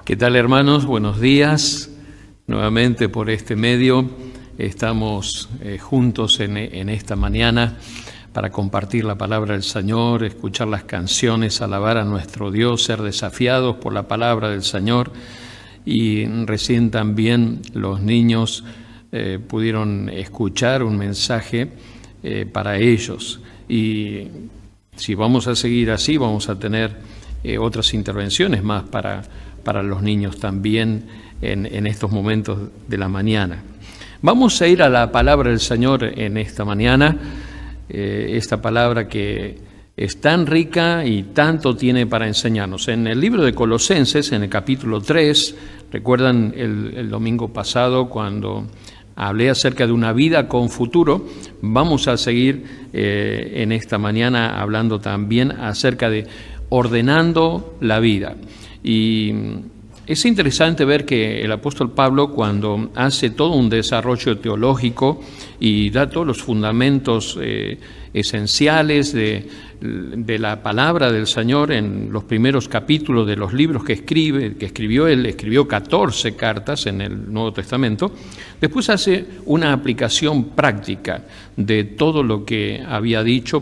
¿Qué tal, hermanos? Buenos días. Nuevamente por este medio estamos juntos en esta mañana para compartir la palabra del Señor, escuchar las canciones, alabar a nuestro Dios, ser desafiados por la palabra del Señor. Y recién también los niños pudieron escuchar un mensaje para ellos. Y si vamos a seguir así, vamos a tener otras intervenciones más para los niños también en estos momentos de la mañana. Vamos a ir a la palabra del Señor en esta mañana, esta palabra que es tan rica y tanto tiene para enseñarnos. En el libro de Colosenses, en el capítulo 3, recuerdan el domingo pasado cuando hablé acerca de una vida con futuro, vamos a seguir en esta mañana hablando también acerca de ordenando la vida. Y es interesante ver que el apóstol Pablo, cuando hace todo un desarrollo teológico y da todos los fundamentos esenciales de la palabra del Señor en los primeros capítulos de los libros que escribió él, escribió 14 cartas en el Nuevo Testamento, después hace una aplicación práctica de todo lo que había dicho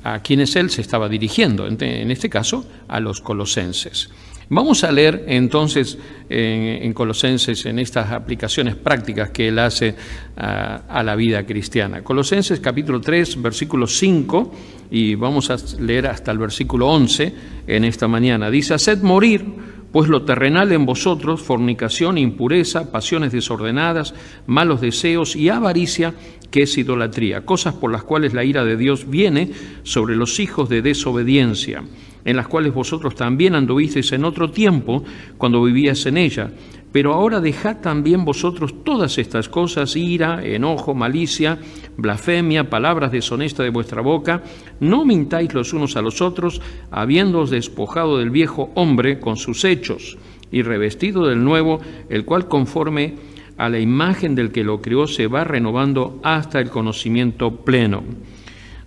a quienes él se estaba dirigiendo, en este caso a los colosenses. Vamos a leer entonces en Colosenses, en estas aplicaciones prácticas que él hace a la vida cristiana. Colosenses capítulo 3, versículo 5, y vamos a leer hasta el versículo 11 en esta mañana. Dice: haced morir pues lo terrenal en vosotros, fornicación, impureza, pasiones desordenadas, malos deseos y avaricia, que es idolatría, cosas por las cuales la ira de Dios viene sobre los hijos de desobediencia, en las cuales vosotros también anduvisteis en otro tiempo, cuando vivíais en ella. Pero ahora dejad también vosotros todas estas cosas: ira, enojo, malicia, blasfemia, palabras deshonestas de vuestra boca. No mintáis los unos a los otros, habiéndoos despojado del viejo hombre con sus hechos, y revestido del nuevo, el cual conforme a la imagen del que lo creó se va renovando hasta el conocimiento pleno,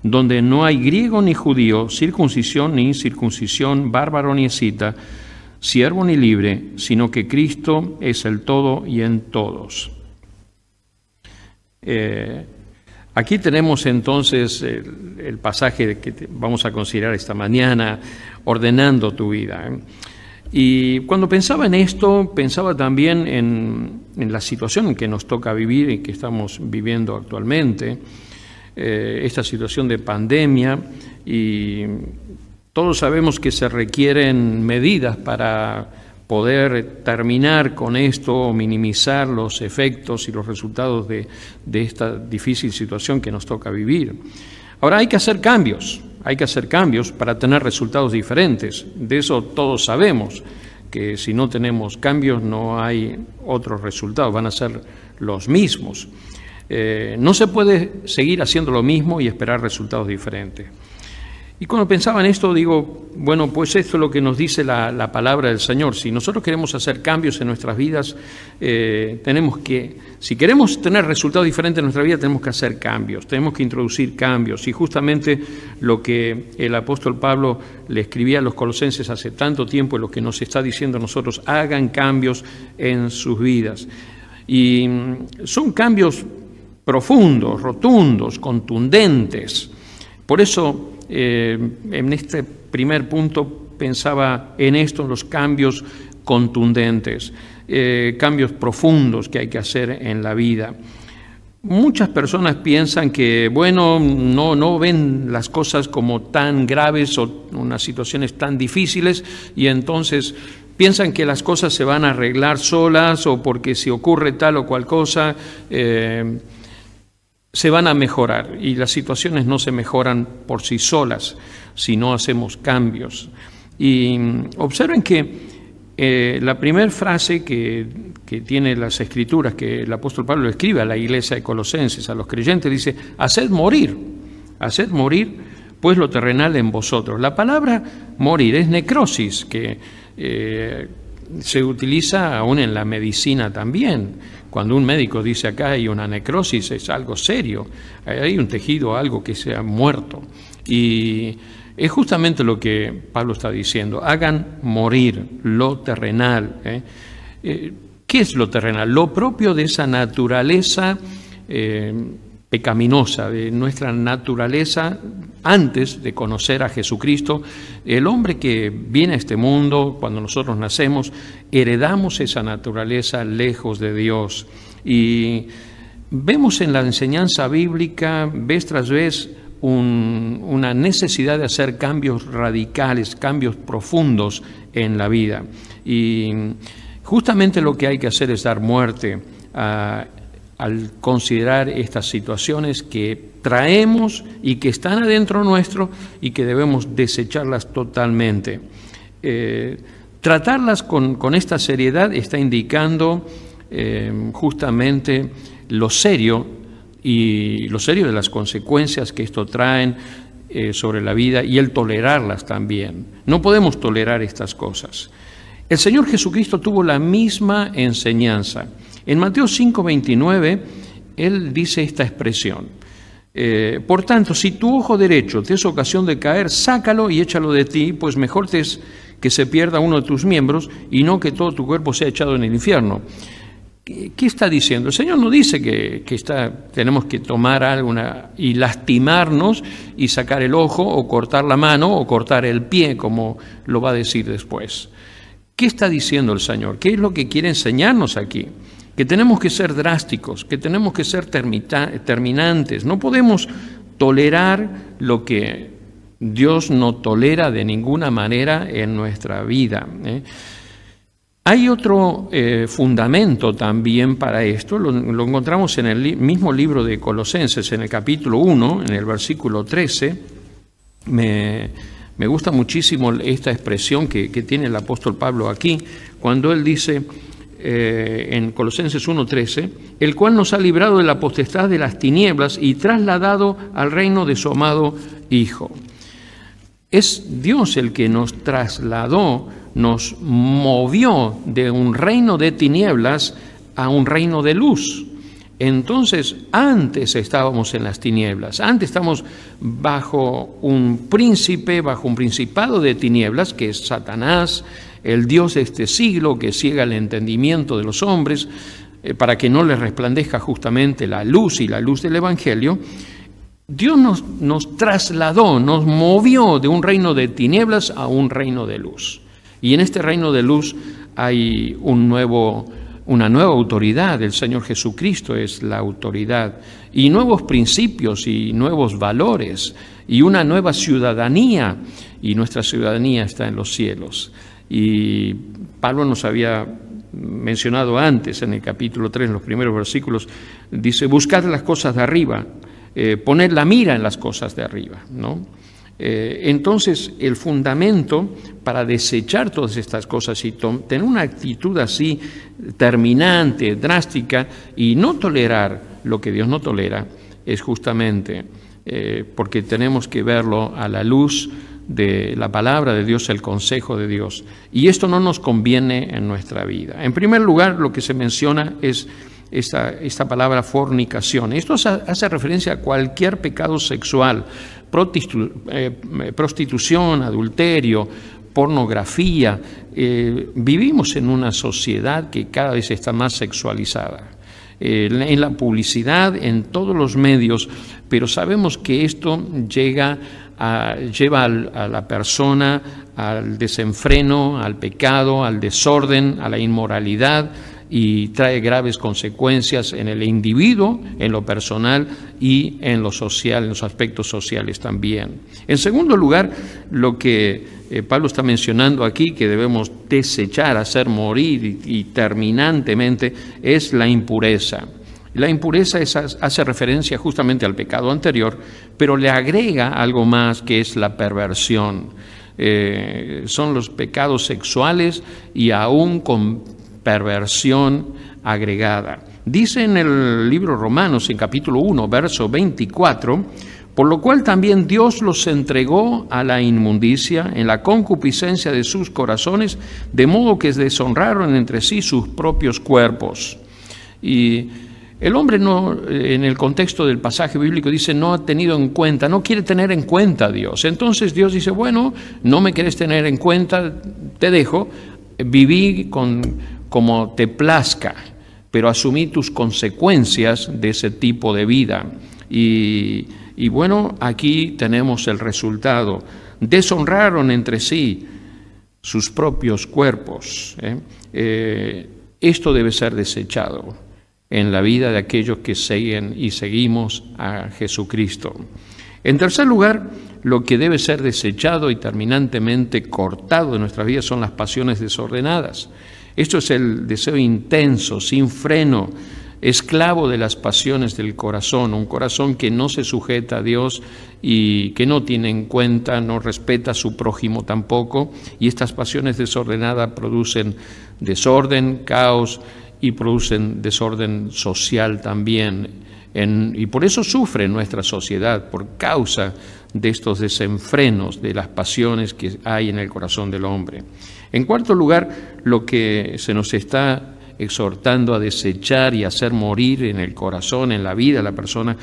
donde no hay griego ni judío, circuncisión ni incircuncisión, bárbaro ni escita, siervo ni libre, sino que Cristo es el todo y en todos. Aquí tenemos entonces el pasaje que vamos a considerar esta mañana, ordenando tu vida. Y cuando pensaba en esto, pensaba también en la situación en que nos toca vivir y que estamos viviendo actualmente, esta situación de pandemia, y todos sabemos que se requieren medidas para poder terminar con esto o minimizar los efectos y los resultados de esta difícil situación que nos toca vivir. Ahora hay que hacer cambios para tener resultados diferentes. De eso todos sabemos, que si no tenemos cambios no hay otros resultados, van a ser los mismos. No se puede seguir haciendo lo mismo y esperar resultados diferentes. Y cuando pensaba en esto, digo, bueno, pues esto es lo que nos dice la palabra del Señor. Si nosotros queremos hacer cambios en nuestras vidas, si queremos tener resultados diferentes en nuestra vida, tenemos que hacer cambios, tenemos que introducir cambios. Y justamente lo que el apóstol Pablo le escribía a los colosenses hace tanto tiempo, es lo que nos está diciendo a nosotros: hagan cambios en sus vidas. Y son cambios profundos, rotundos, contundentes. Por eso, en este primer punto pensaba en esto, los cambios contundentes, cambios profundos que hay que hacer en la vida. Muchas personas piensan que, bueno, no ven las cosas como tan graves o unas situaciones tan difíciles, y entonces piensan que las cosas se van a arreglar solas, o porque si ocurre tal o cual cosa, se van a mejorar, y las situaciones no se mejoran por sí solas si no hacemos cambios. Y observen que la primera frase que tiene las Escrituras, que el apóstol Pablo escribe a la iglesia de Colosenses, a los creyentes, dice: haced morir pues lo terrenal en vosotros. La palabra morir es necrosis, que se utiliza aún en la medicina también. Cuando un médico dice acá hay una necrosis, es algo serio, hay un tejido, algo que se ha muerto. Y Es justamente lo que Pablo está diciendo: hagan morir lo terrenal. ¿Qué es lo terrenal? Lo propio de esa naturaleza pecaminosa, de nuestra naturaleza antes de conocer a Jesucristo. El hombre que viene a este mundo, cuando nosotros nacemos, heredamos esa naturaleza lejos de Dios. Y vemos en la enseñanza bíblica, vez tras vez, una necesidad de hacer cambios radicales, cambios profundos en la vida. Y justamente lo que hay que hacer es dar muerte al considerar estas situaciones que traemos y que están adentro nuestro y que debemos desecharlas totalmente. Tratarlas con esta seriedad está indicando justamente lo serio de las consecuencias que esto traen sobre la vida, y el tolerarlas también. No podemos tolerar estas cosas. El Señor Jesucristo tuvo la misma enseñanza. En Mateo 5:29, Él dice esta expresión: por tanto, si tu ojo derecho te es ocasión de caer, sácalo y échalo de ti, pues mejor te es que se pierda uno de tus miembros y no que todo tu cuerpo sea echado en el infierno. ¿Qué está diciendo? El Señor no dice que tenemos que tomar algo y lastimarnos y sacar el ojo, o cortar la mano, o cortar el pie, como lo va a decir después. ¿Qué está diciendo el Señor? ¿Qué es lo que quiere enseñarnos aquí? Que tenemos que ser drásticos, que tenemos que ser terminantes. No podemos tolerar lo que Dios no tolera de ninguna manera en nuestra vida. Hay otro fundamento también para esto, lo encontramos en el mismo libro de Colosenses, en el capítulo 1, en el versículo 13. Me gusta muchísimo esta expresión que tiene el apóstol Pablo aquí, cuando él dice en Colosenses 1:13, el cual nos ha librado de la potestad de las tinieblas y trasladado al reino de su amado Hijo. Es Dios el que nos trasladó, nos movió de un reino de tinieblas a un reino de luz. Entonces, antes estábamos en las tinieblas, antes estamos bajo un príncipe, bajo un principado de tinieblas, que es Satanás, el dios de este siglo, que ciega el entendimiento de los hombres, para que no les resplandezca justamente la luz y la luz del Evangelio. Dios nos trasladó, nos movió de un reino de tinieblas a un reino de luz. Y en este reino de luz hay una nueva autoridad. El Señor Jesucristo es la autoridad, y nuevos principios y nuevos valores, y una nueva ciudadanía, y nuestra ciudadanía está en los cielos. Y Pablo nos había mencionado antes, en el capítulo 3, en los primeros versículos, dice: buscad las cosas de arriba, poned la mira en las cosas de arriba, ¿no? Entonces, el fundamento para desechar todas estas cosas y tener una actitud así terminante, drástica, y no tolerar lo que Dios no tolera, es justamente porque tenemos que verlo a la luz de la palabra de Dios, el consejo de Dios. Y esto no nos conviene en nuestra vida. En primer lugar, lo que se menciona es esta palabra fornicación. Esto hace referencia a cualquier pecado sexual, prostitución, adulterio, pornografía. Vivimos en una sociedad que cada vez está más sexualizada, en la publicidad, en todos los medios, pero sabemos que esto lleva a la persona al desenfreno, al pecado, al desorden, a la inmoralidad, y trae graves consecuencias en el individuo, en lo personal y en lo social, en los aspectos sociales también. En segundo lugar, lo que Pablo está mencionando aquí, que debemos desechar, hacer morir y terminantemente, es la impureza. La impureza hace referencia justamente al pecado anterior, pero le agrega algo más, que es la perversión. Son los pecados sexuales, y aún con perversión agregada. Dice en el libro Romanos, en capítulo 1, verso 24, por lo cual también Dios los entregó a la inmundicia en la concupiscencia de sus corazones, de modo que deshonraron entre sí sus propios cuerpos. Y El hombre no, en el contexto del pasaje bíblico dice, no ha tenido en cuenta, no quiere tener en cuenta a Dios. Entonces Dios dice, bueno, no me quieres tener en cuenta, te dejo, viví como te plazca, pero asumí tus consecuencias de ese tipo de vida. Y bueno, aquí tenemos el resultado. Deshonraron entre sí sus propios cuerpos. Esto debe ser desechado en la vida de aquellos que siguen y seguimos a Jesucristo. En tercer lugar, lo que debe ser desechado y terminantemente cortado de nuestras vidas son las pasiones desordenadas. Esto es el deseo intenso, sin freno, esclavo de las pasiones del corazón, un corazón que no se sujeta a Dios y que no tiene en cuenta, no respeta a su prójimo tampoco, y estas pasiones desordenadas producen desorden, caos y producen desorden social también, y por eso sufre nuestra sociedad, por causa de estos desenfrenos de las pasiones que hay en el corazón del hombre. En cuarto lugar, lo que se nos está exhortando a desechar y hacer morir en el corazón, en la vida de la persona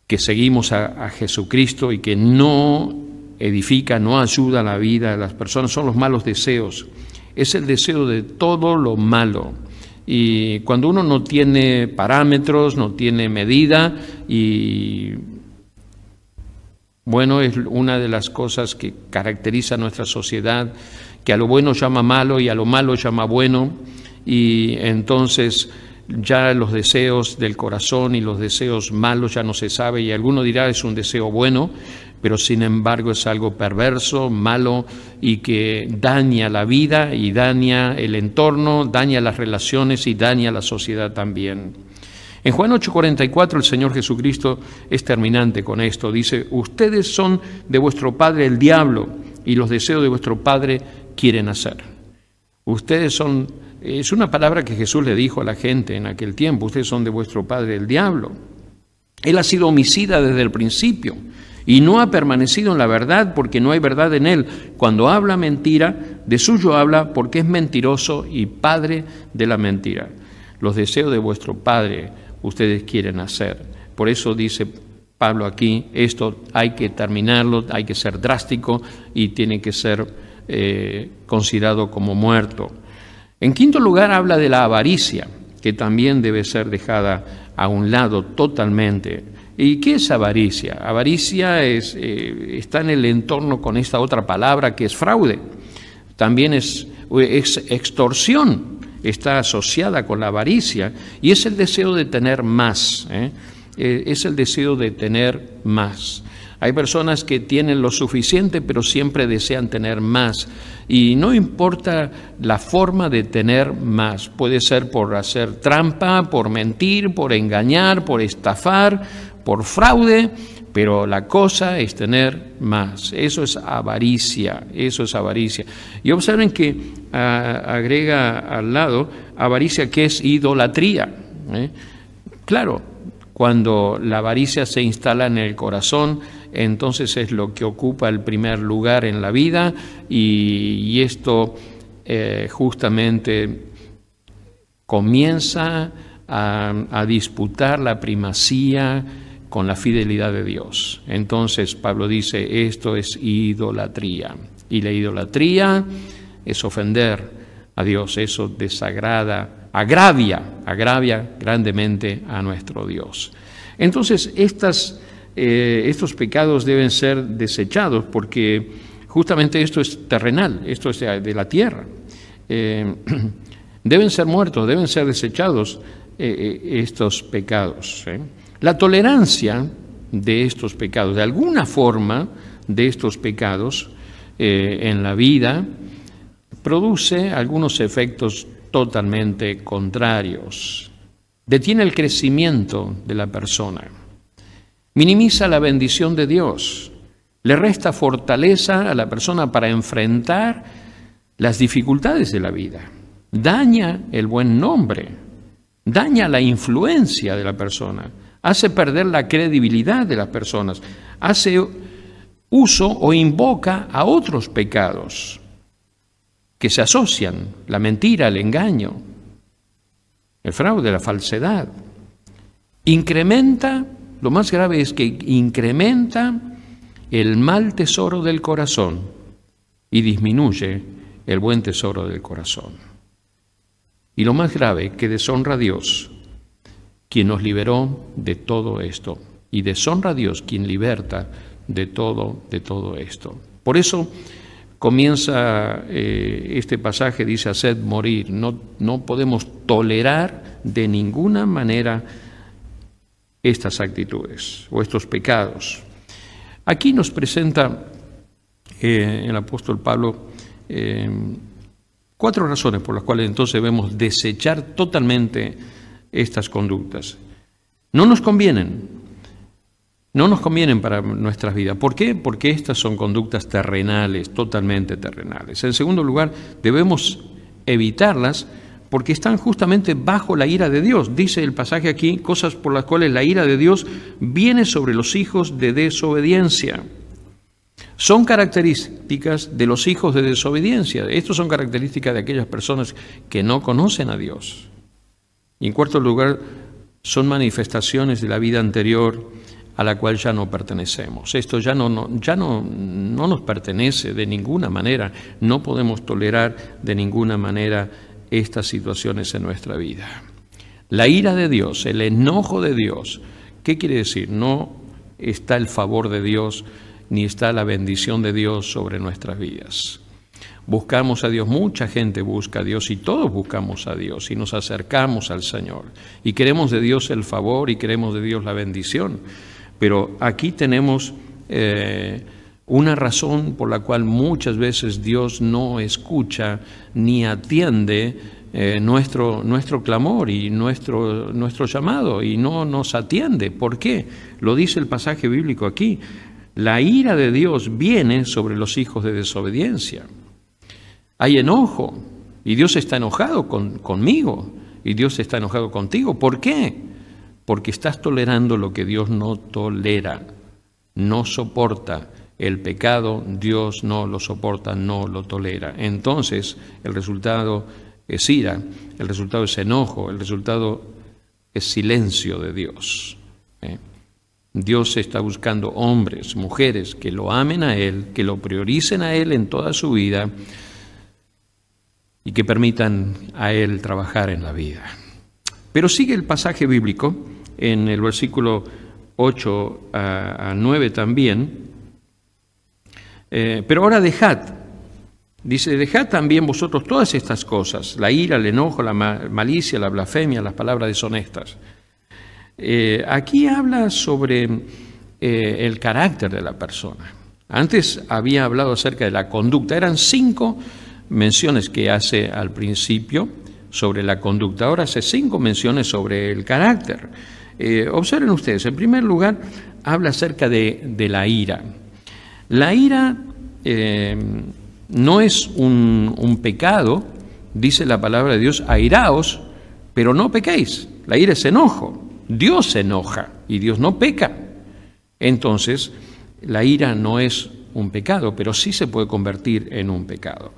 que seguimos a Jesucristo y que no edifica, no ayuda a la vida de las personas, son los malos deseos. Es el deseo de todo lo malo. Y cuando uno no tiene parámetros, no tiene medida, y bueno, es una de las cosas que caracteriza a nuestra sociedad, que a lo bueno llama malo y a lo malo llama bueno, y entonces ya los deseos del corazón y los deseos malos ya no se sabe, y alguno dirá es un deseo bueno, pero sin embargo es algo perverso, malo, y que daña la vida y daña el entorno, daña las relaciones y daña la sociedad también. En Juan 8:44 el Señor Jesucristo es terminante con esto, dice, ustedes son de vuestro padre el diablo y los deseos de vuestro padre quieren hacer. Ustedes son, es una palabra que Jesús le dijo a la gente en aquel tiempo, ustedes son de vuestro padre el diablo. Él ha sido homicida desde el principio y no ha permanecido en la verdad porque no hay verdad en él. Cuando habla mentira, de suyo habla porque es mentiroso y padre de la mentira. Los deseos de vuestro padre ustedes quieren hacer. Por eso dice Pablo aquí, esto hay que terminarlo, hay que ser drástico y tiene que ser considerado como muerto. En quinto lugar habla de la avaricia, que también debe ser dejada a un lado totalmente. ¿Y qué es avaricia? Avaricia está en el entorno con esta otra palabra que es fraude. También es extorsión, está asociada con la avaricia y es el deseo de tener más, es el deseo de tener más. Hay personas que tienen lo suficiente, pero siempre desean tener más. Y no importa la forma de tener más. Puede ser por hacer trampa, por mentir, por engañar, por estafar, por fraude, pero la cosa es tener más. Eso es avaricia, eso es avaricia. Y observen que agrega al lado avaricia, que es idolatría. Claro, cuando la avaricia se instala en el corazón, entonces es lo que ocupa el primer lugar en la vida y esto justamente comienza a disputar la primacía con la fidelidad de Dios. Entonces Pablo dice, esto es idolatría. Y la idolatría es ofender a Dios, eso desagrada, agravia grandemente a nuestro Dios. Entonces estos pecados deben ser desechados porque justamente esto es terrenal, esto es de la tierra. Deben ser muertos, deben ser desechados estos pecados. La tolerancia de estos pecados, de alguna forma de estos pecados en la vida, produce algunos efectos totalmente contrarios. Detiene el crecimiento de la persona, minimiza la bendición de Dios, le resta fortaleza a la persona para enfrentar las dificultades de la vida, daña el buen nombre, daña la influencia de la persona, hace perder la credibilidad de las personas, hace uso o invoca a otros pecados que se asocian, la mentira, el engaño, el fraude, la falsedad. Incrementa, lo más grave es que incrementa el mal tesoro del corazón y disminuye el buen tesoro del corazón. Y lo más grave, que deshonra a Dios, quien nos liberó de todo esto, y deshonra a Dios, quien liberta de todo esto. Por eso comienza este pasaje, dice, haced morir. No podemos tolerar de ninguna manera estas actitudes o estos pecados. Aquí nos presenta el apóstol Pablo 4 razones por las cuales entonces debemos desechar totalmente estas conductas. No nos convienen para nuestras vidas. ¿Por qué? Porque estas son conductas terrenales, totalmente terrenales. En segundo lugar, debemos evitarlas porque están justamente bajo la ira de Dios. Dice el pasaje aquí, cosas por las cuales la ira de Dios viene sobre los hijos de desobediencia. Son características de los hijos de desobediencia. Estas son características de aquellas personas que no conocen a Dios. Y en cuarto lugar, son manifestaciones de la vida anterior a la cual ya no pertenecemos. Esto ya no nos pertenece de ninguna manera. No podemos tolerar de ninguna manera estas situaciones en nuestra vida. La ira de Dios, el enojo de Dios, ¿qué quiere decir? No está el favor de Dios, ni está la bendición de Dios sobre nuestras vidas. Buscamos a Dios, mucha gente busca a Dios y todos buscamos a Dios y nos acercamos al Señor. Y queremos de Dios el favor y queremos de Dios la bendición. Pero aquí tenemos una razón por la cual muchas veces Dios no escucha ni atiende nuestro clamor y nuestro llamado y no nos atiende. ¿Por qué? Lo dice el pasaje bíblico aquí. La ira de Dios viene sobre los hijos de desobediencia. Hay enojo y Dios está enojado conmigo y Dios está enojado contigo. ¿Por qué? Porque estás tolerando lo que Dios no tolera, no soporta. El pecado Dios no lo soporta, no lo tolera. Entonces el resultado es ira, el resultado es enojo, el resultado es silencio de Dios. Dios está buscando hombres, mujeres que lo amen a Él, que lo prioricen a Él en toda su vida y que permitan a Él trabajar en la vida. Pero sigue el pasaje bíblico en el versículo 8 a 9 también. Pero ahora dejad, dice, dejad también vosotros todas estas cosas, la ira, el enojo, la malicia, la blasfemia, las palabras deshonestas. Aquí habla sobre el carácter de la persona. Antes había hablado acerca de la conducta. Eran 5 menciones que hace al principio sobre la conducta. Ahora hace 5 menciones sobre el carácter. Observen ustedes, en primer lugar, habla acerca de la ira. La ira no es un pecado, dice la palabra de Dios, airaos, pero no pequéis. La ira es enojo. Dios se enoja y Dios no peca. Entonces, la ira no es un pecado, pero sí se puede convertir en un pecado.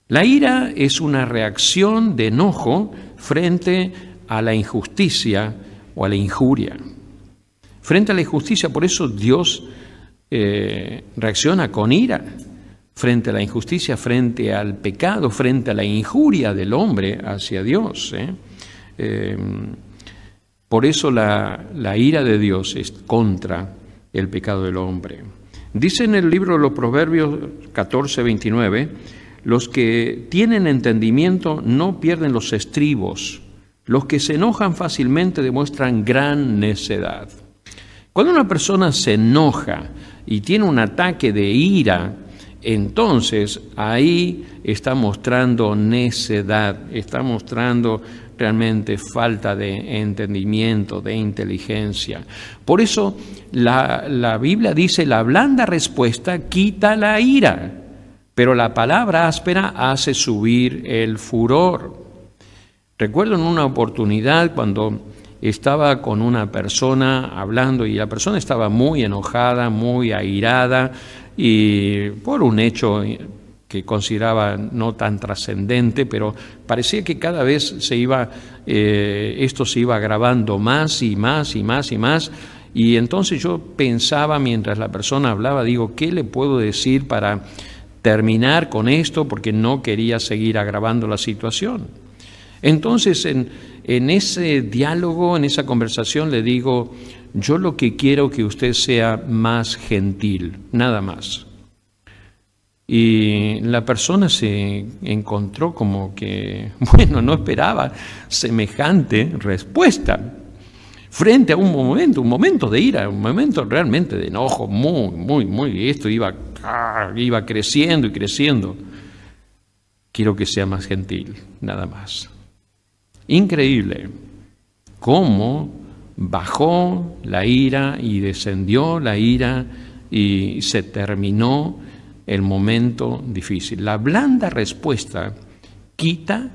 La ira es una reacción de enojo frente a la injusticia o a la injuria. Frente a la injusticia, por eso Dios reacciona con ira frente a la injusticia, frente al pecado, frente a la injuria del hombre hacia Dios. Por eso la ira de Dios es contra el pecado del hombre. Dice en el libro de los Proverbios 14:29, los que tienen entendimiento no pierden los estribos, los que se enojan fácilmente demuestran gran necedad. Cuando una persona se enoja y tiene un ataque de ira, entonces ahí está mostrando necedad, está mostrando realmente falta de entendimiento, de inteligencia. Por eso la Biblia dice, la blanda respuesta quita la ira, pero la palabra áspera hace subir el furor. Recuerdo en una oportunidad cuando estaba con una persona hablando y la persona estaba muy enojada, muy airada y por un hecho que consideraba no tan trascendente, pero parecía que cada vez esto se iba agravando más y más y más y más. Y entonces yo pensaba mientras la persona hablaba, digo, ¿qué le puedo decir para terminar con esto? Porque no quería seguir agravando la situación. Entonces en ese diálogo, en esa conversación le digo, yo lo que quiero que usted sea más gentil, nada más. Y la persona se encontró como que, bueno, no esperaba semejante respuesta frente a un momento de ira, un momento realmente de enojo, muy, esto iba creciendo y creciendo. Quiero que sea más gentil, nada más. Increíble cómo bajó la ira y descendió la ira y se terminó el momento difícil. La blanda respuesta quita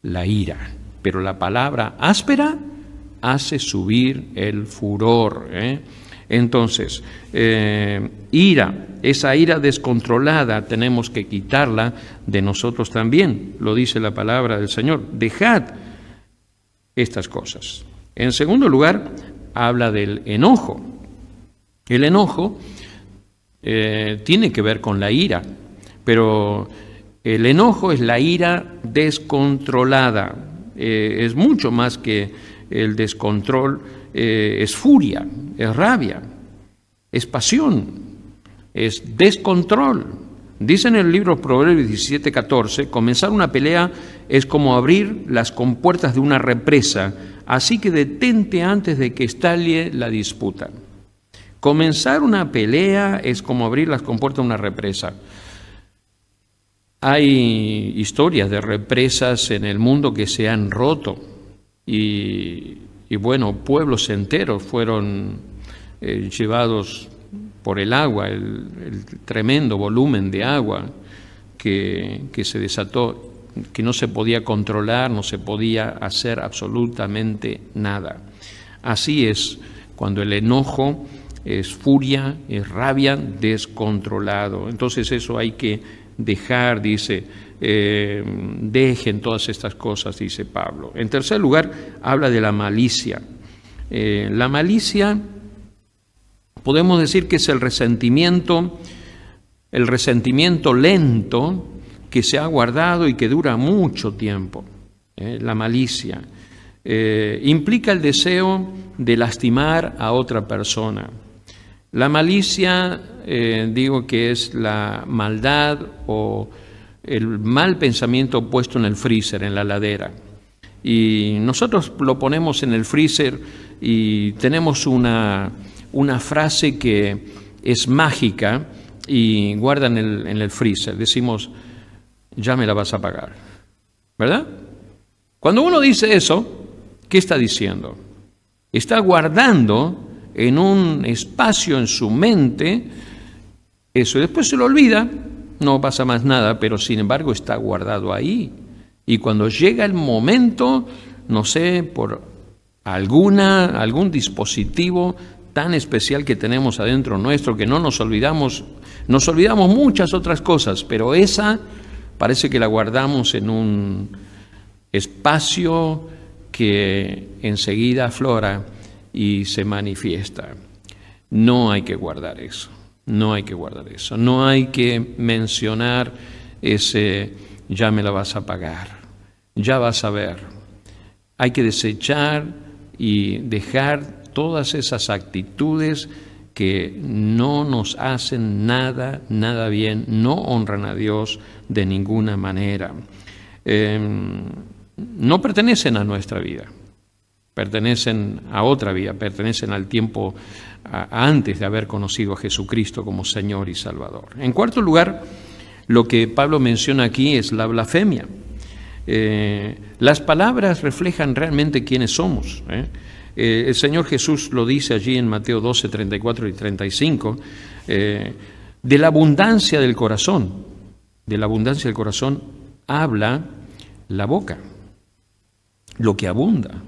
la ira, pero la palabra áspera hace subir el furor. Entonces, ira, esa ira descontrolada tenemos que quitarla de nosotros también, lo dice la palabra del Señor. Dejad estas cosas. En segundo lugar, habla del enojo. El enojo tiene que ver con la ira, pero el enojo es la ira descontrolada, es mucho más que el descontrol, es furia, es rabia, es pasión, es descontrol. Dice en el libro Proverbios 17:14, comenzar una pelea es como abrir las compuertas de una represa, así que detente antes de que estalle la disputa. Comenzar una pelea es como abrir las compuertas de una represa. Hay historias de represas en el mundo que se han roto y bueno, pueblos enteros fueron llevados por el agua, el tremendo volumen de agua que se desató, que no se podía controlar, no se podía hacer absolutamente nada. Así es cuando el enojo es furia, es rabia, descontrolado. Entonces eso hay que dejar, dice, dejen todas estas cosas, dice Pablo. En tercer lugar, habla de la malicia. La malicia, podemos decir que es el resentimiento lento que se ha guardado y que dura mucho tiempo. La malicia implica el deseo de lastimar a otra persona. La malicia, digo que es la maldad o el mal pensamiento puesto en el freezer, en la heladera. Y nosotros lo ponemos en el freezer y tenemos una frase que es mágica y guarda en el freezer. Decimos, ya me la vas a pagar, ¿verdad? Cuando uno dice eso, ¿qué está diciendo? Está guardando en un espacio en su mente eso, y después se lo olvida, no pasa más nada, pero sin embargo está guardado ahí. Y cuando llega el momento, no sé, por algún dispositivo tan especial que tenemos adentro nuestro, que no nos olvidamos muchas otras cosas, pero esa parece que la guardamos en un espacio que enseguida aflora y se manifiesta. No hay que guardar eso, no hay que guardar eso, no hay que mencionar ese ya me la vas a pagar, ya vas a ver. Hay que desechar y dejar todas esas actitudes que no nos hacen nada bien, no honran a Dios de ninguna manera. No pertenecen a nuestra vida, pertenecen a otra vida, pertenecen al tiempo antes de haber conocido a Jesucristo como Señor y Salvador. En cuarto lugar, lo que Pablo menciona aquí es la blasfemia. Las palabras reflejan realmente quiénes somos. El Señor Jesús lo dice allí en Mateo 12, 34 y 35, de la abundancia del corazón habla la boca, lo que abunda.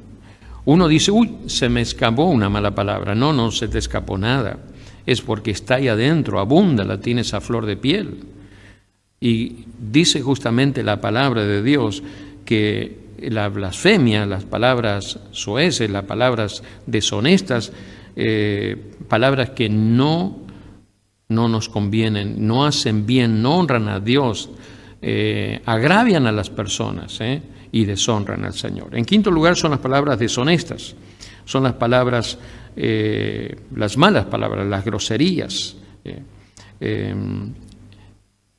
Uno dice, uy, se me escapó una mala palabra. No se te escapó nada. Es porque está ahí adentro, abunda, la tienes a flor de piel. Y dice justamente la palabra de Dios que la blasfemia, las palabras soeces, las palabras deshonestas, palabras que no nos convienen, no hacen bien, no honran a Dios, agravian a las personas y deshonran al Señor. En quinto lugar son las palabras deshonestas, son las palabras, las malas palabras, las groserías.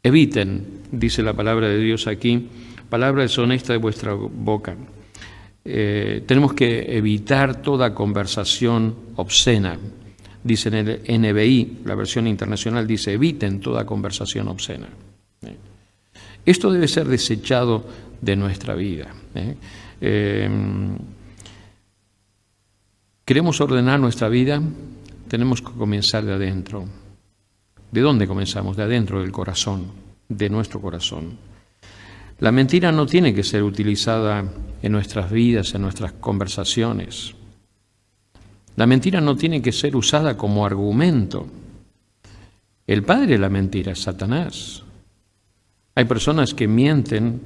Eviten, dice la palabra de Dios aquí, palabra deshonesta de vuestra boca. Tenemos que evitar toda conversación obscena. Dice en el NBI, la versión internacional dice, eviten toda conversación obscena. Esto debe ser desechado de nuestra vida. ¿Queremos ordenar nuestra vida? Tenemos que comenzar de adentro. ¿De dónde comenzamos? De adentro del corazón, de nuestro corazón. La mentira no tiene que ser utilizada en nuestras vidas, en nuestras conversaciones. La mentira no tiene que ser usada como argumento. El padre de la mentira es Satanás. Hay personas que mienten,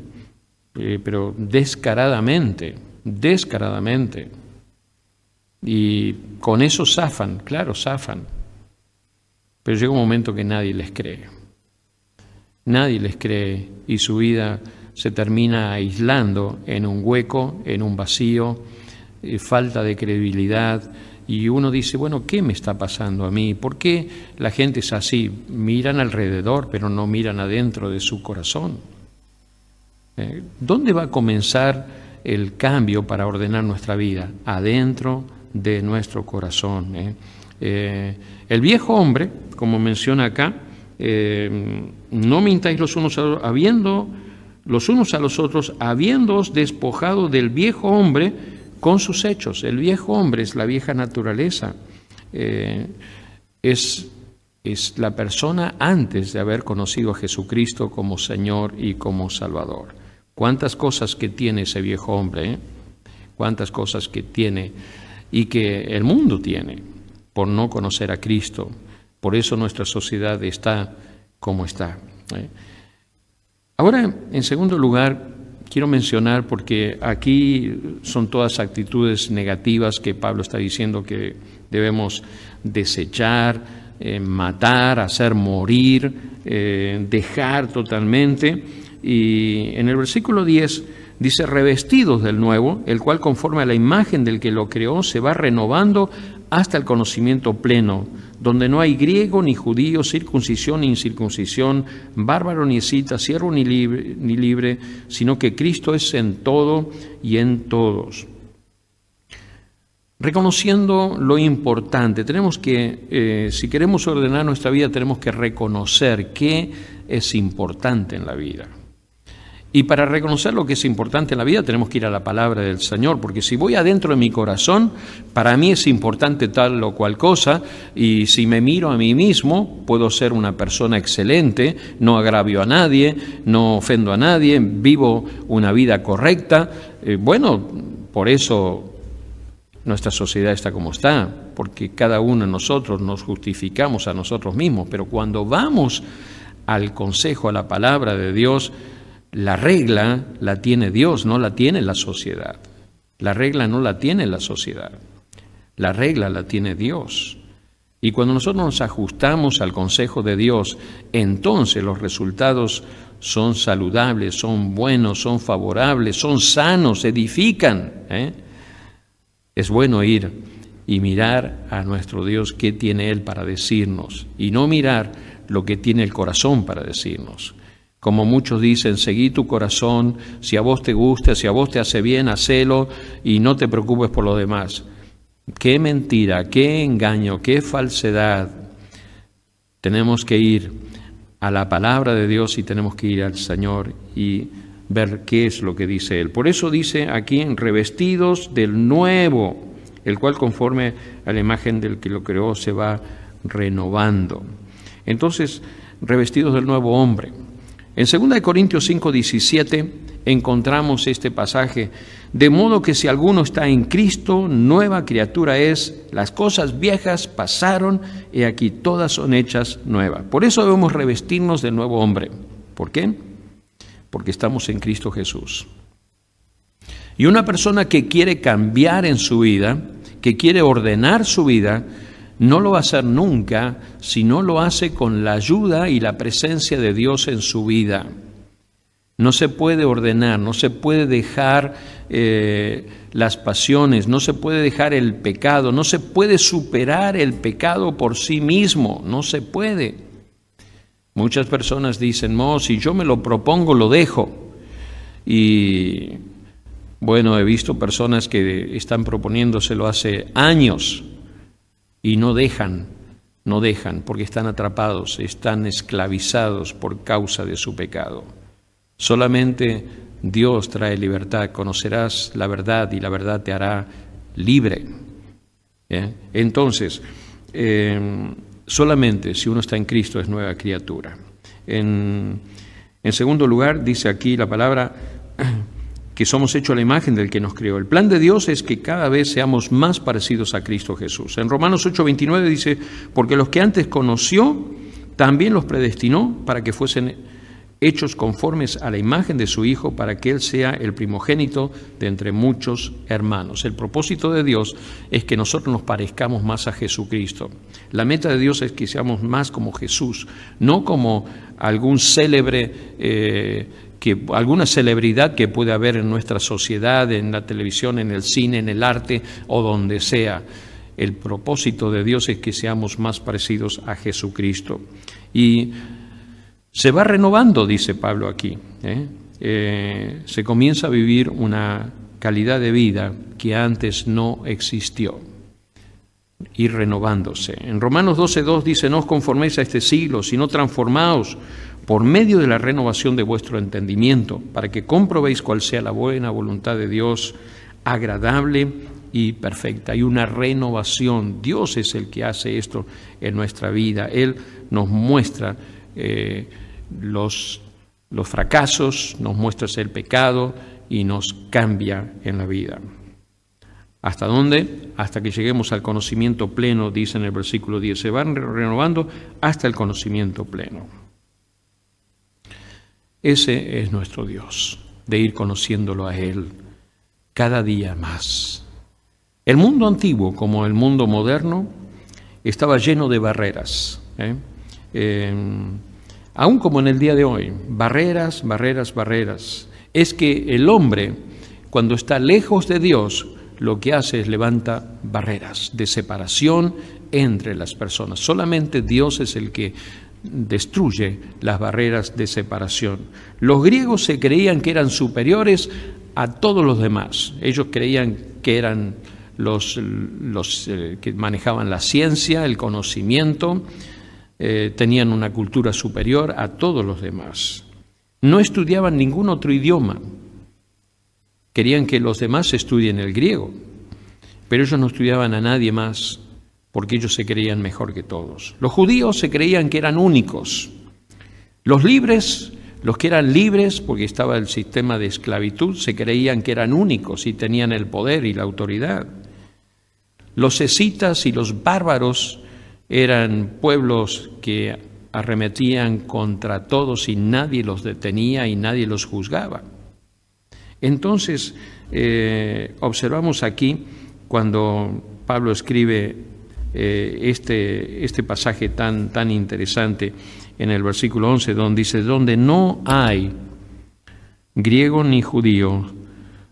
pero descaradamente. Y con eso zafan, claro, zafan. Pero llega un momento que nadie les cree. Nadie les cree y su vida se termina aislando en un hueco, en un vacío, falta de credibilidad. Y uno dice, bueno, ¿qué me está pasando a mí? ¿Por qué la gente es así? Miran alrededor, pero no miran adentro de su corazón. ¿Dónde va a comenzar el cambio para ordenar nuestra vida? Adentro de nuestro corazón. El viejo hombre, como menciona acá, no mintáis los unos a los otros, habiéndoos despojado del viejo hombre con sus hechos. El viejo hombre es la vieja naturaleza, es la persona antes de haber conocido a Jesucristo como Señor y como Salvador. ¿Cuántas cosas que tiene ese viejo hombre? ¿Cuántas cosas que tiene y que el mundo tiene por no conocer a Cristo? Por eso nuestra sociedad está como está. Ahora, en segundo lugar, quiero mencionar, porque aquí son todas actitudes negativas que Pablo está diciendo que debemos desechar, matar, hacer morir, dejar totalmente. Y en el versículo 10 dice, revestidos del nuevo, el cual conforme a la imagen del que lo creó se va renovando hasta el conocimiento pleno, donde no hay griego ni judío, circuncisión ni incircuncisión, bárbaro ni escita, siervo ni libre, sino que Cristo es en todo y en todos. Reconociendo lo importante, tenemos que, si queremos ordenar nuestra vida, tenemos que reconocer qué es importante en la vida. Y para reconocer lo que es importante en la vida tenemos que ir a la palabra del Señor, porque si voy adentro de mi corazón, para mí es importante tal o cual cosa, y si me miro a mí mismo, puedo ser una persona excelente, no agravio a nadie, no ofendo a nadie, vivo una vida correcta. Bueno, por eso nuestra sociedad está como está, porque cada uno de nosotros nos justificamos a nosotros mismos, pero cuando vamos al consejo, a la palabra de Dios, la regla la tiene Dios, no la tiene la sociedad. La regla no la tiene la sociedad. La regla la tiene Dios. Y cuando nosotros nos ajustamos al consejo de Dios, entonces los resultados son saludables, son buenos, son favorables, son sanos, edifican. Es bueno ir y mirar a nuestro Dios qué tiene Él para decirnos y no mirar lo que tiene el corazón para decirnos. Como muchos dicen, seguí tu corazón, si a vos te gusta, si a vos te hace bien, hacelo y no te preocupes por lo demás. Qué mentira, qué engaño, qué falsedad. Tenemos que ir a la palabra de Dios y tenemos que ir al Señor y ver qué es lo que dice Él. Por eso dice aquí, revestidos del nuevo, el cual conforme a la imagen del que lo creó se va renovando. Entonces, revestidos del nuevo hombre. En 2 Corintios 5:17 encontramos este pasaje, de modo que si alguno está en Cristo, nueva criatura es, las cosas viejas pasaron y aquí todas son hechas nuevas. Por eso debemos revestirnos del nuevo hombre. ¿Por qué? Porque estamos en Cristo Jesús. Y una persona que quiere cambiar en su vida, que quiere ordenar su vida, no lo va a hacer nunca si no lo hace con la ayuda y la presencia de Dios en su vida. No se puede ordenar, no se puede dejar las pasiones, no se puede dejar el pecado, no se puede superar el pecado por sí mismo, no se puede. Muchas personas dicen, no, si yo me lo propongo, lo dejo. Y bueno, he visto personas que están proponiéndoselo hace años y no dejan, porque están atrapados, están esclavizados por causa de su pecado. Solamente Dios trae libertad, conocerás la verdad y la verdad te hará libre. Entonces, solamente si uno está en Cristo es nueva criatura. En segundo lugar, dice aquí la palabra que somos hechos a la imagen del que nos creó. El plan de Dios es que cada vez seamos más parecidos a Cristo Jesús. En Romanos 8:29 dice, porque los que antes conoció, también los predestinó para que fuesen hechos conformes a la imagen de su Hijo, para que Él sea el primogénito de entre muchos hermanos. El propósito de Dios es que nosotros nos parezcamos más a Jesucristo. La meta de Dios es que seamos más como Jesús, no como algún célebre, alguna celebridad que puede haber en nuestra sociedad, en la televisión, en el cine, en el arte o donde sea. El propósito de Dios es que seamos más parecidos a Jesucristo. Y se va renovando, dice Pablo aquí. Se comienza a vivir una calidad de vida que antes no existió. Ir renovándose. En Romanos 12:2 dice, no os conforméis a este siglo, sino transformaos por medio de la renovación de vuestro entendimiento, para que comprobéis cuál sea la buena voluntad de Dios, agradable y perfecta. Hay una renovación. Dios es el que hace esto en nuestra vida. Él nos muestra los fracasos, nos muestra el pecado y nos cambia en la vida. ¿Hasta dónde? Hasta que lleguemos al conocimiento pleno, dice en el versículo 10. Se van renovando hasta el conocimiento pleno. Ese es nuestro Dios, de ir conociéndolo a Él cada día más. El mundo antiguo, como el mundo moderno, estaba lleno de barreras. Aún como en el día de hoy, barreras. Es que el hombre, cuando está lejos de Dios, lo que hace es levanta barreras de separación entre las personas. Solamente Dios es el que destruye las barreras de separación. Los griegos se creían que eran superiores a todos los demás. Ellos creían que eran los que manejaban la ciencia, el conocimiento, tenían una cultura superior a todos los demás. No estudiaban ningún otro idioma. Querían que los demás estudien el griego, pero ellos no estudiaban a nadie más porque ellos se creían mejor que todos. Los judíos se creían que eran únicos. Los libres, los que eran libres, porque estaba el sistema de esclavitud, se creían que eran únicos y tenían el poder y la autoridad. Los escitas y los bárbaros eran pueblos que arremetían contra todos y nadie los detenía y nadie los juzgaba. Entonces, observamos aquí cuando Pablo escribe este pasaje tan interesante en el versículo 11, donde dice, donde no hay griego ni judío,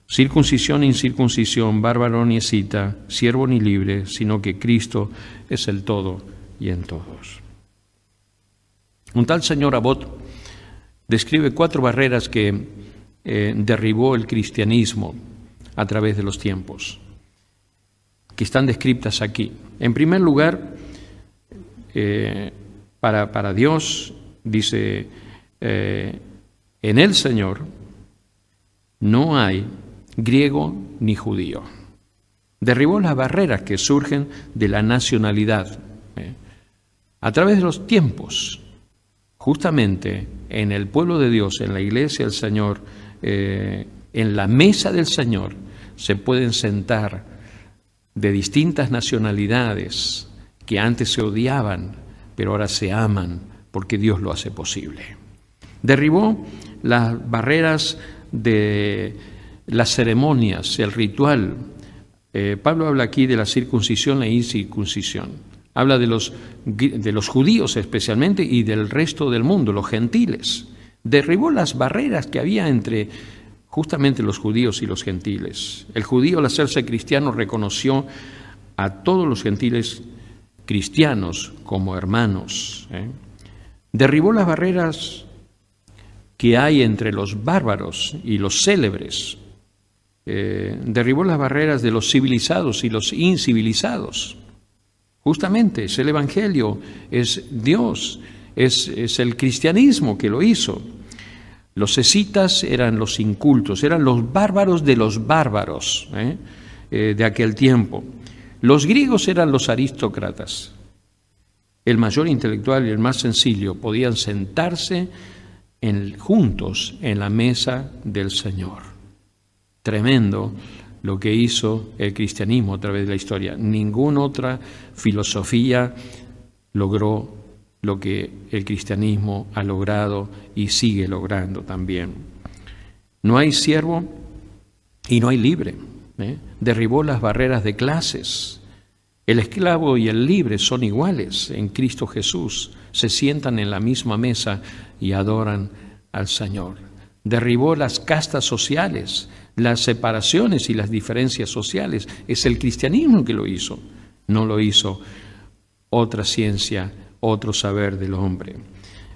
circuncisión ni incircuncisión, bárbaro ni escita, siervo ni libre, sino que Cristo es el todo y en todos. Un tal señor Abbott describe 4 barreras que derribó el cristianismo a través de los tiempos, que están descritas aquí. En primer lugar, para Dios, dice, en el Señor no hay griego ni judío. Derribó las barreras que surgen de la nacionalidad. A través de los tiempos, justamente en el pueblo de Dios, en la iglesia del Señor, en la mesa del Señor, se pueden sentar de distintas nacionalidades que antes se odiaban, pero ahora se aman porque Dios lo hace posible. Derribó las barreras de las ceremonias, el ritual. Pablo habla aquí de la circuncisión e incircuncisión. Habla de los judíos especialmente y del resto del mundo, los gentiles. Derribó las barreras que había entre justamente los judíos y los gentiles. El judío, al hacerse cristiano, reconoció a todos los gentiles cristianos como hermanos. Derribó las barreras que hay entre los bárbaros y los célebres. Derribó las barreras de los civilizados y los incivilizados. Justamente es el Evangelio, es Dios, es el cristianismo que lo hizo. Los escitas eran los incultos, eran los bárbaros de los bárbaros de aquel tiempo. Los griegos eran los aristócratas. El mayor intelectual y el más sencillo podían sentarse juntos en la mesa del Señor. Tremendo lo que hizo el cristianismo a través de la historia. Ninguna otra filosofía logró lo que el cristianismo ha logrado y sigue logrando también. No hay siervo y no hay libre. Derribó las barreras de clases. El esclavo y el libre son iguales en Cristo Jesús. Se sientan en la misma mesa y adoran al Señor. Derribó las castas sociales, las separaciones y las diferencias sociales. Es el cristianismo que lo hizo. No lo hizo otra ciencia, otro saber del hombre.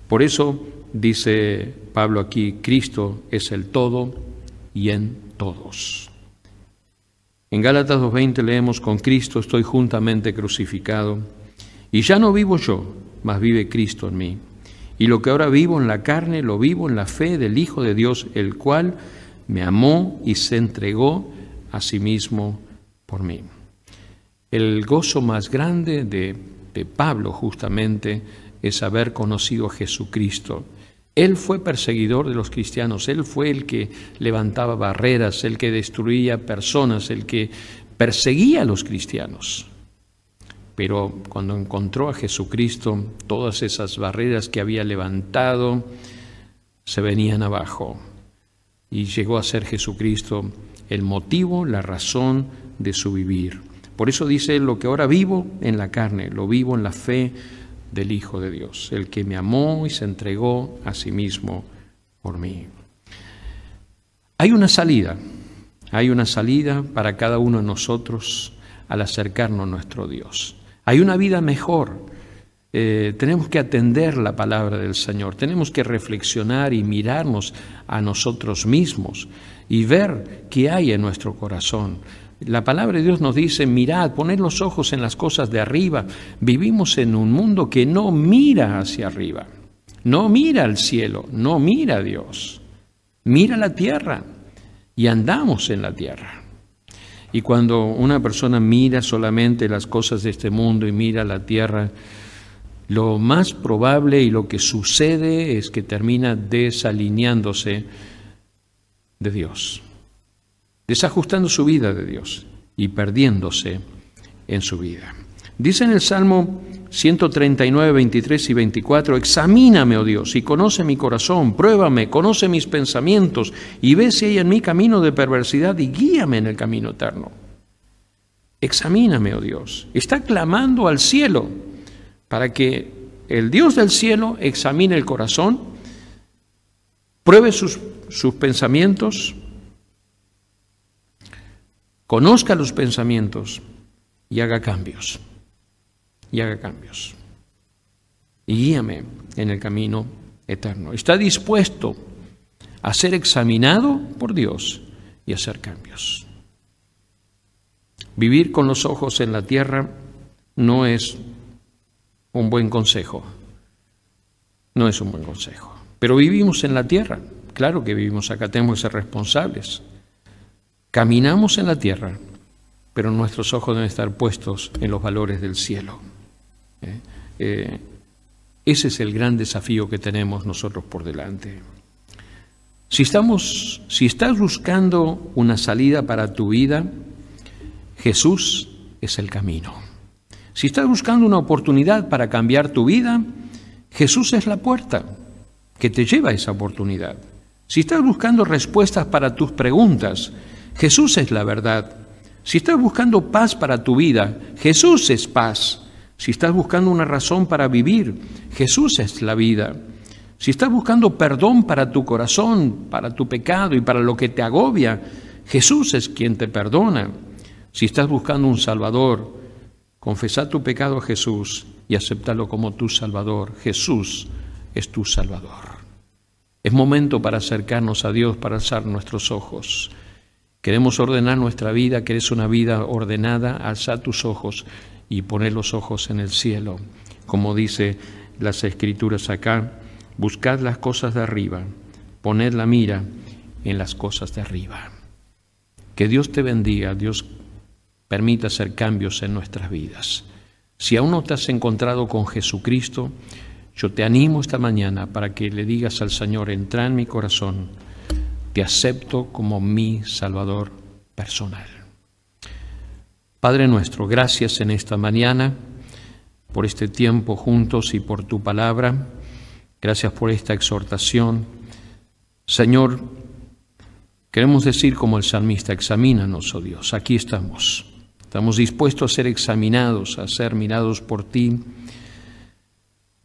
Por eso dice Pablo aquí, Cristo es el todo y en todos. En Gálatas 2:20 leemos, con Cristo estoy juntamente crucificado, y ya no vivo yo, mas vive Cristo en mí. Y lo que ahora vivo en la carne, lo vivo en la fe del Hijo de Dios, el cual me amó y se entregó a sí mismo por mí. El gozo más grande de Pablo justamente es haber conocido a Jesucristo. Él fue perseguidor de los cristianos, él fue el que levantaba barreras, el que destruía personas, el que perseguía a los cristianos. Pero cuando encontró a Jesucristo, todas esas barreras que había levantado se venían abajo. Y llegó a ser Jesucristo el motivo, la razón de su vivir. Por eso dice, lo que ahora vivo en la carne, lo vivo en la fe del Hijo de Dios, el que me amó y se entregó a sí mismo por mí. Hay una salida para cada uno de nosotros al acercarnos a nuestro Dios. Hay una vida mejor. Tenemos que atender la palabra del Señor, tenemos que reflexionar y mirarnos a nosotros mismos y ver qué hay en nuestro corazón. La palabra de Dios nos dice, mirad, poned los ojos en las cosas de arriba. Vivimos en un mundo que no mira hacia arriba, no mira al cielo, no mira a Dios, mira la tierra y andamos en la tierra. Y cuando una persona mira solamente las cosas de este mundo y mira la tierra, lo más probable y lo que sucede es que termina desalineándose de Dios, desajustando su vida de Dios y perdiéndose en su vida. Dice en el Salmo 139, 23 y 24, examíname, oh Dios, y conoce mi corazón, pruébame, conoce mis pensamientos, y ve si hay en mí camino de perversidad y guíame en el camino eterno. Examíname, oh Dios. Está clamando al cielo para que el Dios del cielo examine el corazón, pruebe sus pensamientos, conozca los pensamientos y haga cambios. Y guíame en el camino eterno. Está dispuesto a ser examinado por Dios y hacer cambios. Vivir con los ojos en la tierra no es un buen consejo. No es un buen consejo. Pero vivimos en la tierra. Claro que vivimos acá, tenemos que ser responsables. Caminamos en la tierra, pero nuestros ojos deben estar puestos en los valores del cielo. Ese es el gran desafío que tenemos nosotros por delante. Si estás buscando una salida para tu vida, Jesús es el camino. Si estás buscando una oportunidad para cambiar tu vida, Jesús es la puerta. que te lleva a esa oportunidad. Si estás buscando respuestas para tus preguntas, Jesús es la verdad. Si estás buscando paz para tu vida, Jesús es paz. Si estás buscando una razón para vivir, Jesús es la vida. Si estás buscando perdón para tu corazón, para tu pecado y para lo que te agobia, Jesús es quien te perdona. Si estás buscando un Salvador, confesá tu pecado a Jesús y acéptalo como tu Salvador. Jesús es tu Salvador. Es momento para acercarnos a Dios, para alzar nuestros ojos. Queremos ordenar nuestra vida, querés una vida ordenada, alza tus ojos y poner los ojos en el cielo. Como dice las Escrituras acá, buscad las cosas de arriba, poned la mira en las cosas de arriba. Que Dios te bendiga, Dios permita hacer cambios en nuestras vidas. Si aún no te has encontrado con Jesucristo, yo te animo esta mañana para que le digas al Señor, entra en mi corazón, te acepto como mi Salvador personal. Padre nuestro, gracias en esta mañana por este tiempo juntos y por tu palabra. Gracias por esta exhortación. Señor, queremos decir como el salmista, examínanos, oh Dios, aquí estamos. Estamos dispuestos a ser examinados, a ser mirados por ti,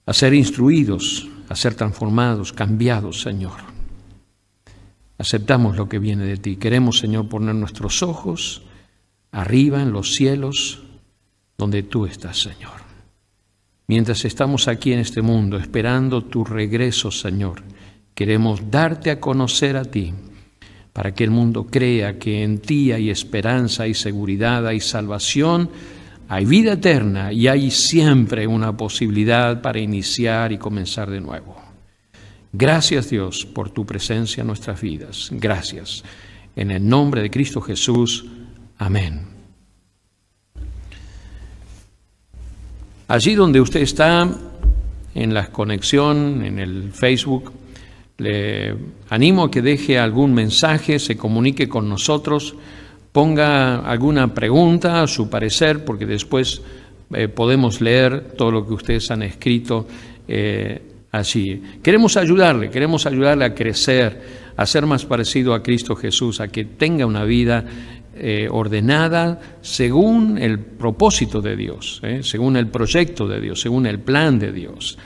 a ser instruidos, a ser transformados, cambiados, Señor. Aceptamos lo que viene de ti. Queremos, Señor, poner nuestros ojos arriba en los cielos, donde tú estás, Señor. Mientras estamos aquí en este mundo, esperando tu regreso, Señor, queremos darte a conocer a ti, para que el mundo crea que en ti hay esperanza, hay seguridad, hay salvación, hay vida eterna y hay siempre una posibilidad para iniciar y comenzar de nuevo. Gracias, Dios, por tu presencia en nuestras vidas. Gracias. En el nombre de Cristo Jesús. Amén. Allí donde usted está, en la conexión, en el Facebook, le animo a que deje algún mensaje, se comunique con nosotros, ponga alguna pregunta, su parecer, porque después podemos leer todo lo que ustedes han escrito allí. Queremos ayudarle a crecer, a ser más parecido a Cristo Jesús, a que tenga una vida ordenada según el propósito de Dios, según el proyecto de Dios, según el plan de Dios.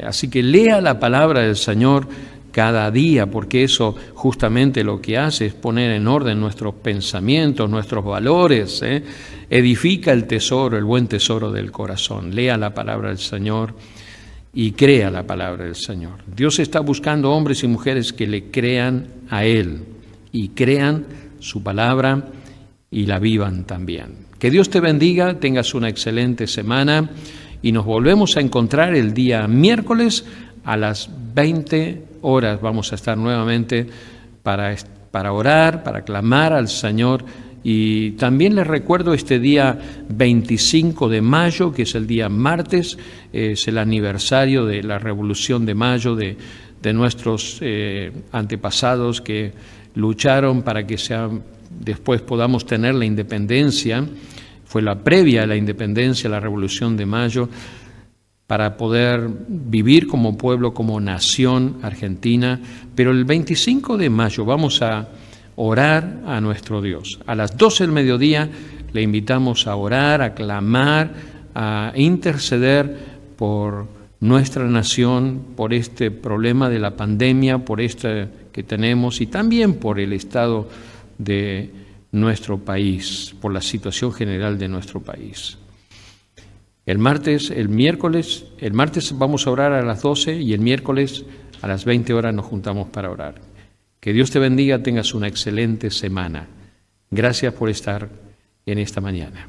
Así que lea la palabra del Señor cada día, porque eso justamente lo que hace es poner en orden nuestros pensamientos, nuestros valores, edifica el tesoro, el buen tesoro del corazón. Lea la palabra del Señor y crea la palabra del Señor. Dios está buscando hombres y mujeres que le crean a Él y crean su palabra y la vivan también. Que Dios te bendiga, tengas una excelente semana y nos volvemos a encontrar el día miércoles a las 20 horas. Vamos a estar nuevamente para orar, para clamar al Señor. Y también les recuerdo este día 25 de mayo, que es el día martes, es el aniversario de la Revolución de Mayo, de nuestros antepasados que lucharon para que después podamos tener la independencia. Fue la previa a la independencia, la Revolución de Mayo, para poder vivir como pueblo, como nación argentina. Pero el 25 de mayo vamos a orar a nuestro Dios. A las 12 del mediodía le invitamos a orar, a clamar, a interceder por nuestra nación, por este problema de la pandemia, por este que tenemos y también por el estado de nuestro país, por la situación general de nuestro país. El martes vamos a orar a las 12 y el miércoles a las 20 horas nos juntamos para orar. Que Dios te bendiga, tengas una excelente semana. Gracias por estar en esta mañana.